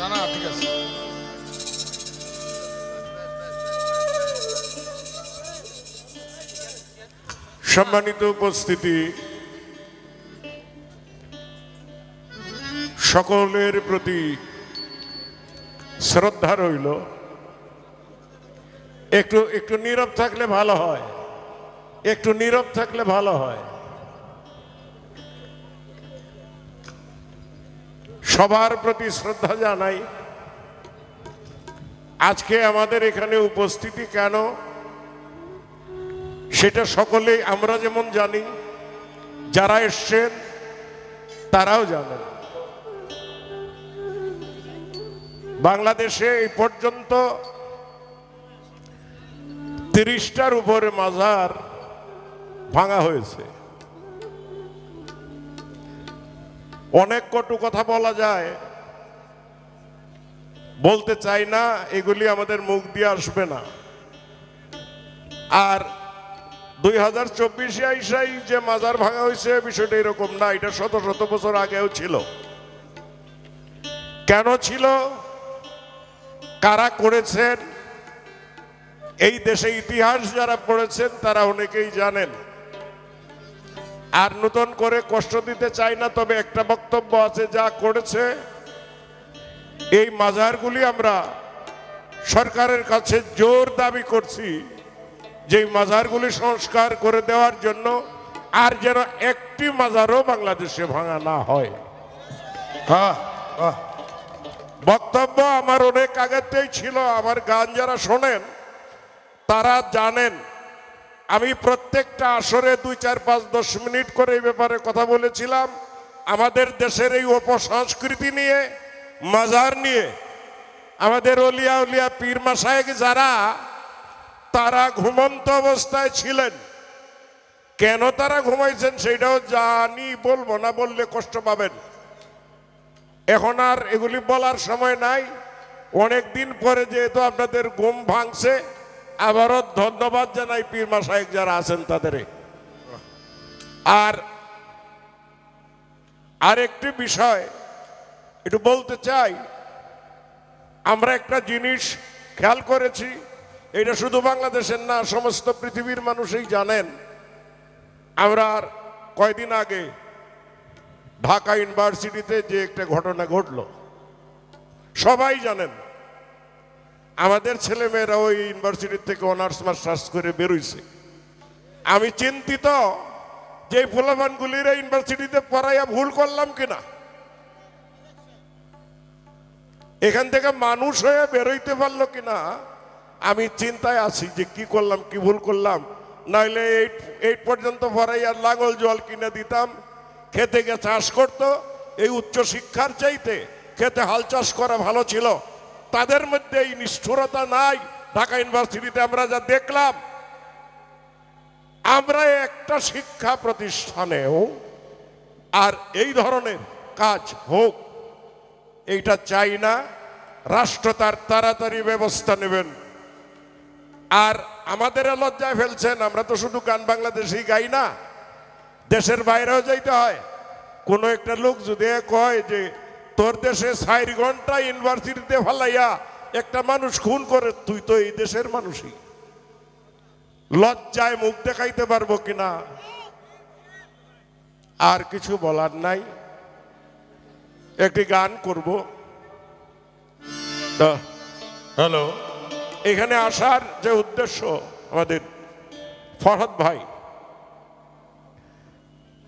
না না ঠিক আছে। সম্মানিত উপস্থিতি, সকলের প্রতি শ্রদ্ধা রইল। একটু একটু নীরব থাকলে ভালো হয়, একটু নীরব থাকলে ভালো হয়। সবার প্রতি শ্রদ্ধা জানাই। আজকে আমাদের এখানে উপস্থিতি কেন সেটা সকলেই আমরা যেমন জানি, যারা এসছেন তারাও জানেন। বাংলাদেশে এই পর্যন্ত 30টার উপরে মাজার ভাঙা হয়েছে। অনেক কটু কথা বলা যায়, বলতে চাই না, এগুলি আমাদের মুখ দিয়ে আসবে না। আর 2024-এ আইসাই যে মাজার ভাঙা হয়েছে বিষয়টা এরকম না, এটা শত শত বছর আগেও ছিল। কেন ছিল, কারা করেছেন, এই দেশে ইতিহাস যারা পড়েছেন তারা অনেকেই জানেন। আর নতুন করে কষ্ট দিতে চাই না, তবে একটা বক্তব্য আছে, যা করেছে এই মাজারগুলি আমরা সরকারের কাছে জোর দাবি করছি যে মাজারগুলি সংস্কার করে দেওয়ার জন্য, আর যেন একটি মাজারও বাংলাদেশে ভাঙা না হয়। বক্তব্য আমার অনেক আগেতেই ছিল। আমার গান যারা শোনেন তারা জানেন আমি প্রত্যেকটা আসরে 2, 4, 5, 10 মিনিট করে এই ব্যাপারে কথা বলেছিলাম। আমাদের দেশের এই অপসংস্কৃতি নিয়ে, মাজার নিয়ে, আমাদের অলিয়া উলিয়া পীর মাশায়েখ যারা, তারা ঘুমন্ত অবস্থায় ছিলেন। কেন তারা ঘুমাইছেন সেটাও জানি, বলবো না, বললে কষ্ট পাবেন। এখন আর এগুলি বলার সময় নাই। অনেক দিন পরে যেহেতু আপনাদের ঘুম ভাঙছে, আবারও ধন্যবাদ জানাই পীর মাশায়েখ যারা আছেন তাদের। আর আরেকটি বিষয় একটু বলতে চাই, আমরা একটা জিনিস খেয়াল করেছি, এটা শুধু বাংলাদেশের না, সমস্ত পৃথিবীর মানুষই জানেন। আমরা কয়দিন আগে ঢাকা ইউনিভার্সিটিতে যে একটা ঘটনা ঘটলো সবাই জানেন। আমাদের ছেলেমেয়েরা ওই ইউনিভার্সিটি থেকে অনার্স মাস্টার্স করে বেরোইছে। আমি চিন্তিত যে পোলাপানগুলির ইউনিভার্সিটিতে পড়াইয়া ভুল করলাম কিনা, এখান থেকে মানুষ হয়ে বেরোইতে পারলো কিনা আমি চিন্তায় আছি যে কি করলাম, কি ভুল করলাম। নাইলে 8 পর্যন্ত পড়াইয়া লাঙল জল কিনে দিতাম, খেতে গিয়ে চাষ করতো। এই উচ্চ শিক্ষার চাইতে খেতে হাল চাষ করা ভালো ছিল। তাদের মধ্যে এই নিষ্ঠুরতা নাই। ঢাকা ইউনিভার্সিটিতে আমরা যা দেখলাম, আমরা একটা শিক্ষা প্রতিষ্ঠানেও আর এই ধরনের কাজ হোক এইটা চাই না। রাষ্ট্র তার তাড়াতাড়ি ব্যবস্থা নেবেন। আর আমাদের লজ্জায় ফেলছেন। আমরা তো শুধু গান বাংলাদেশেই গাই না, দেশের বাইরেও যাইতে হয়। কোনো একটা লোক যদি কয় যে তোর দেশে 4 ঘন্টা ইউনিভার্সিটিতে ফালাইয়া একটা মানুষ খুন করে, তুই তো এই দেশের মানুষই, লজ্জায় মুখ দেখাইতে পারবো কিনা আর কিছু বলার নাই। একটি গান করব। হ্যালো, এখানে আসার যে উদ্দেশ্য, আমাদের ফরহাদ ভাই,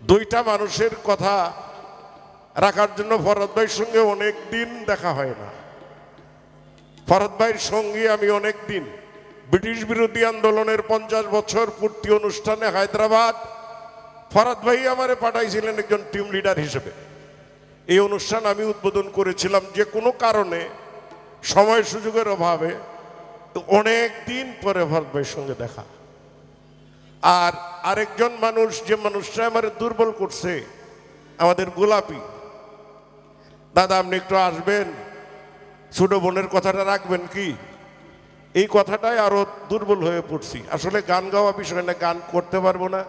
2টা মানুষের কথা রাখার জন্য ফরহাদ ভাইয়ের সঙ্গে অনেক দিন দেখা হয় না। ফরহাদ ভাইয়ের সঙ্গে আমি অনেক দিন ব্রিটিশ বিরোধী আন্দোলনের 50 বছর পূর্তি অনুষ্ঠানে হায়দ্রাবাদ, ফরহাদ ভাই আমারে পাঠাইছিলেন একজন টিম লিডার হিসেবে। এই অনুষ্ঠান আমি উদ্বোধন করেছিলাম। যে কোনো কারণে, সময় সুযোগের অভাবে অনেক দিন পরে ফরহাদ ভাইয়ের সঙ্গে দেখা। আর আরেকজন মানুষ, যে মানুষটা আমার দুর্বল করছে, আমাদের গোলাপি দাদা, আপনি একটু আসবেন, ছোট বোনের কথাটা রাখবেন কি? এই কথাটাই আরো দুর্বল হয়ে পড়ছি। আসলে গান গাওয়া বিষয় না, গান করতে পারবো না।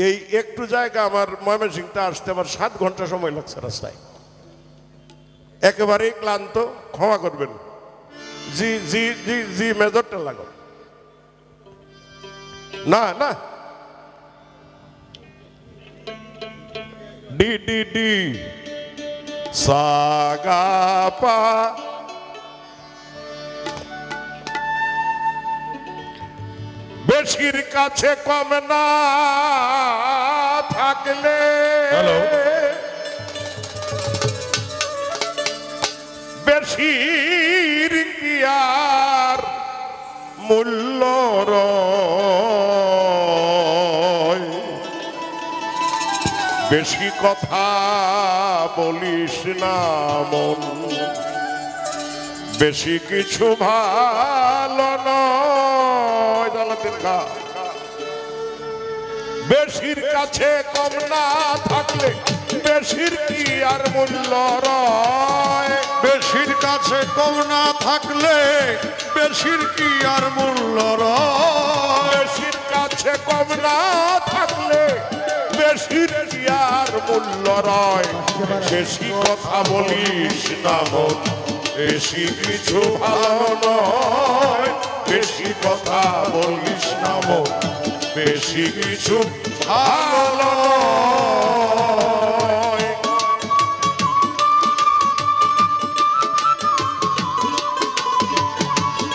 এই একটু জায়গা আমার ময়মনসিংহতে আসতে আমার 7 ঘন্টা সময় লাগছে রাস্তায়। একেবারেই ক্লান্ত, ক্ষমা করবেন। জি জি জি জি মেজরটা লাগো না না, ডি ডি ডি সাগা পা। বেশির কাছে কম না থাকলে বেশির কি আর মূল্য রয়। বেশি কথা বলিস না মন, বেশি কিছু ভালো নয়। বেশির কাছে কম না থাকলে বেশির কি আর মূল্য রয়। বেশির কাছে কম না থাকলে বেশির কি আর মূল্য রয়। বেশির কাছে কম না থাকলে বেশির কি আর মূল্য রয়। বেশি কথা বলিস না মন, বেশি কিছু ভালো নয়। বেশি কথা বলিস না মন, বেশি কিছু ভালো নয়।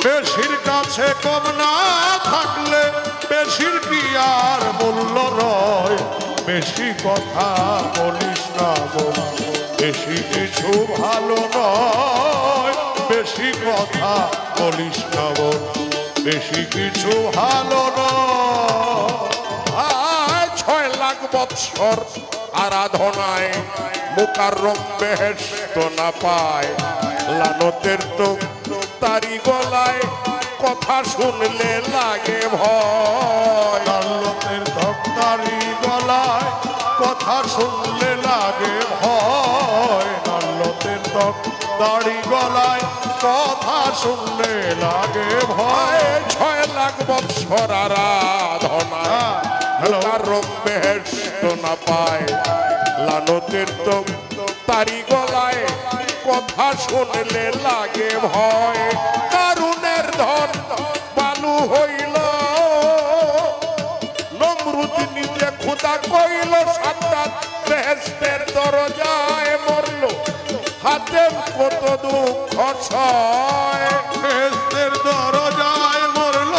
বেশির কাছে কম না থাকলে বেশির কি আর মূল্য রয়। বেশি কথা বলিস না মন, বেশি কিছু ভালো নয়। বেশি কথা বলিস না মন, বেশি কিছু ভালো নয়। 6 লাখ বৎসর আরাধনায় মুকাররম বেহেশত না পায়। লানতের তো তারি গলায় কথা শুনলে লাগে ভয়। লানতের ধক্কারি গলায় কথা শুনলে লাগে ভয়। লানতের ধক্কারি গলায় কথা শুনলে লাগে ভয়। 6 লাখ বৎসর আরাধনা মুকাররম বেহেশত না পায়। লানতের তো তারি গলায় কথা শুনলে লাগে ভয়। কারুনের ধন বালু হইল, নমরুদ নিজে খোদা কইল। সাদ্দাত বেহেশতের দরজায় মরল, হাতে কত দুঃখ সয়। বেহেশতের দরজায় মরল,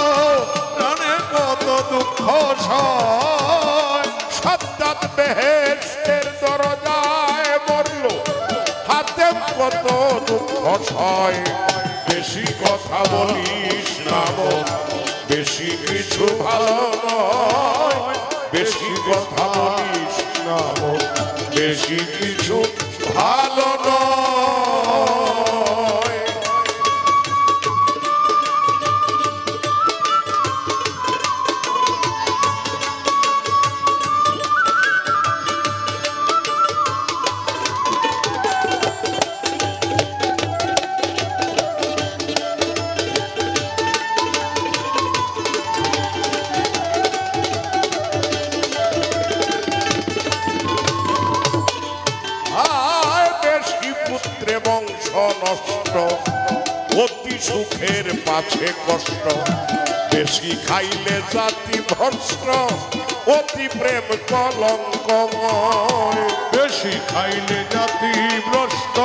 প্রাণে কত দুঃখ সয়। সাদ্দাত বেহেশতের দরজায় মরল, হাতে কত দুঃখ সয়। বেশি কথা বলিস না মন, বেশি কিছু ভালো নয়। বেশি কথা বলিস না মন, বেশি কিছু ভালো নয়। বংশ নষ্ট, অতি সুখের পাছে কষ্ট। বেশি খাইলে জাতি ভ্রষ্ট, অতি প্রেম কলঙ্কময়। বেশি খাইলে জাতি ভ্রষ্ট,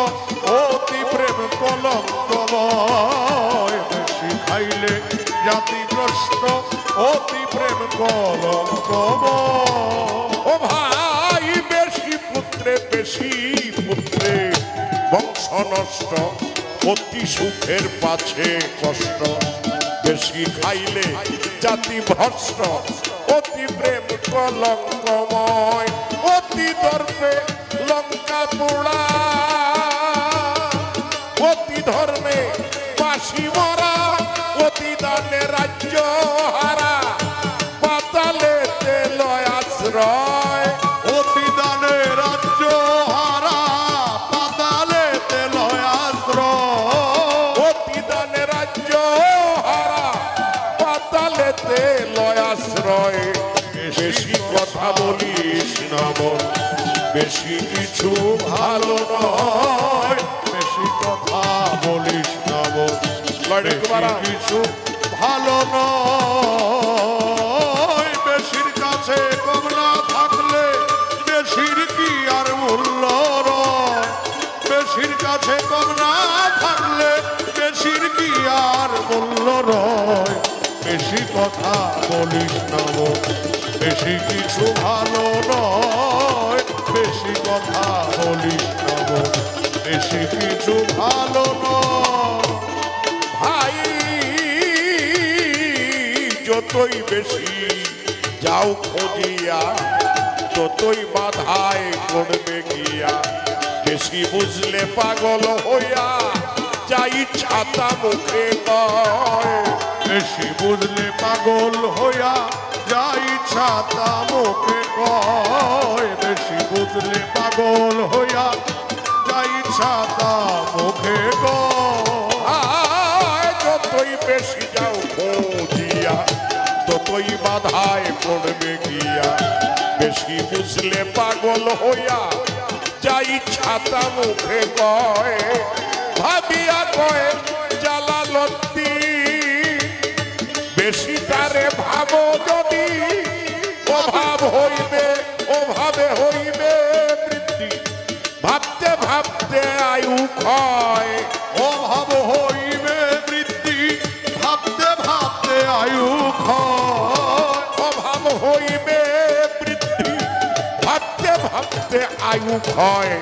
অতি প্রেম কলঙ্কময়। বেশি খাইলে জাতি ভ্রষ্ট, অতি প্রেম কলঙ্কময়। ও ভাই বেশি পুত্রে বেশি পুত্রে বংশ নষ্ট, অতি সুখের পাছে কষ্ট। বেশি খাইলে জাতি ভ্রষ্ট, অতি প্রেম কলঙ্কময়। অতি দর্পে লঙ্কা পোড়া, অতি ধর্মে বাসি মরা। অতি দানে রাজ্য হারা, পাতালেতে লয় আশ্রয়। অতি দানে রাজ্য হারা, পাতালেতে লয় আশ্রয়। অতি দানে রাজ্য হারা, পাতালেতে লয় আশ্রয়। বেশি কথা বলিস না মন, বেশি কিছু ভালো নয়। বেশি বলিস না বোন, লড়ে বেশি কুমারা। কিছু ভালো নয়। বেশির কাছে কম না থাকলে বেশির কি আর মূল্য রয়। বেশির কাছে কম না থাকলে বেশির কি আর মূল্য রয়। বেশি কথা বলিস না বোন, বেশি কিছু ভালো নয়। বেশি কথা বলিস না বোন, বেশি কিছু ভালো নয়। ভাই যতই বেশি যাও খোঁজিয়া ততই বাধায় পড়বে গিয়া। বেশি বুঝলে পাগল হইয়া যাই ছাতা মুখে কয়। বেশি বুঝলে পাগল হইয়া যাই ছাতা মুখে কয়। বেশি বুঝলে পাগল হইয়া যাই ছাতা মুখে কয়। যতই বেশি যাও খোঁজিয়া ততই বাধায় পড়বে গিয়া। বেশি বুঝলে পাগল হইয়া যাই ছাতা মুখে কয়। ভাবিয়া কয় জালালতি বেশি তারে ভাবো যদি অভাব হইবে, অভাবে হইবে বৃদ্ধি। ভাবতে ভাবতে আয়ু ক্ষয়। অভাব হইবে বৃদ্ধি, ভাবতে ভাবতে আয়ু ক্ষয়। অভাব হইবে বৃদ্ধি, ভাবতে ভাবতে আয়ু ক্ষয়।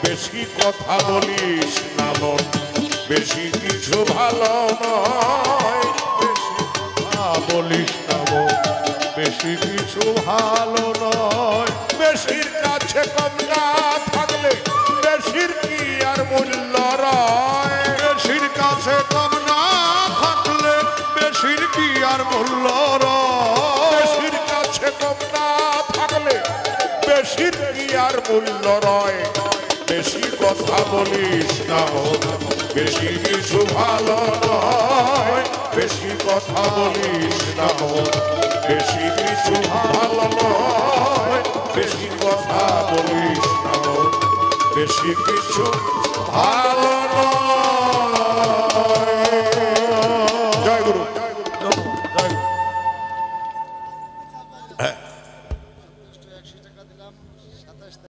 বেশি কথা বলিস না বোন, বেশি কিছু ভালো নয়। বেশি কথা বলিস না বোন, বেশি কিছু ভালো নয়। বেশির কাছে কম না থাকলে বেশির কি আর মূল্য রয়। বেশির কাছে কম না থাকলে বেশির কি আর মূল্য রয়। বেশির কাছে কম না থাকলে বেশির কি আর মূল্য রয়। বেশি কথা বলিস না বোন, বেশি কিছু ভালো নয়। বেশি কথা বলিস না বোন, বেশি কিছু ভালো নয়। বেশি কথা বলিস না বোন, বেশি কিছু ভালো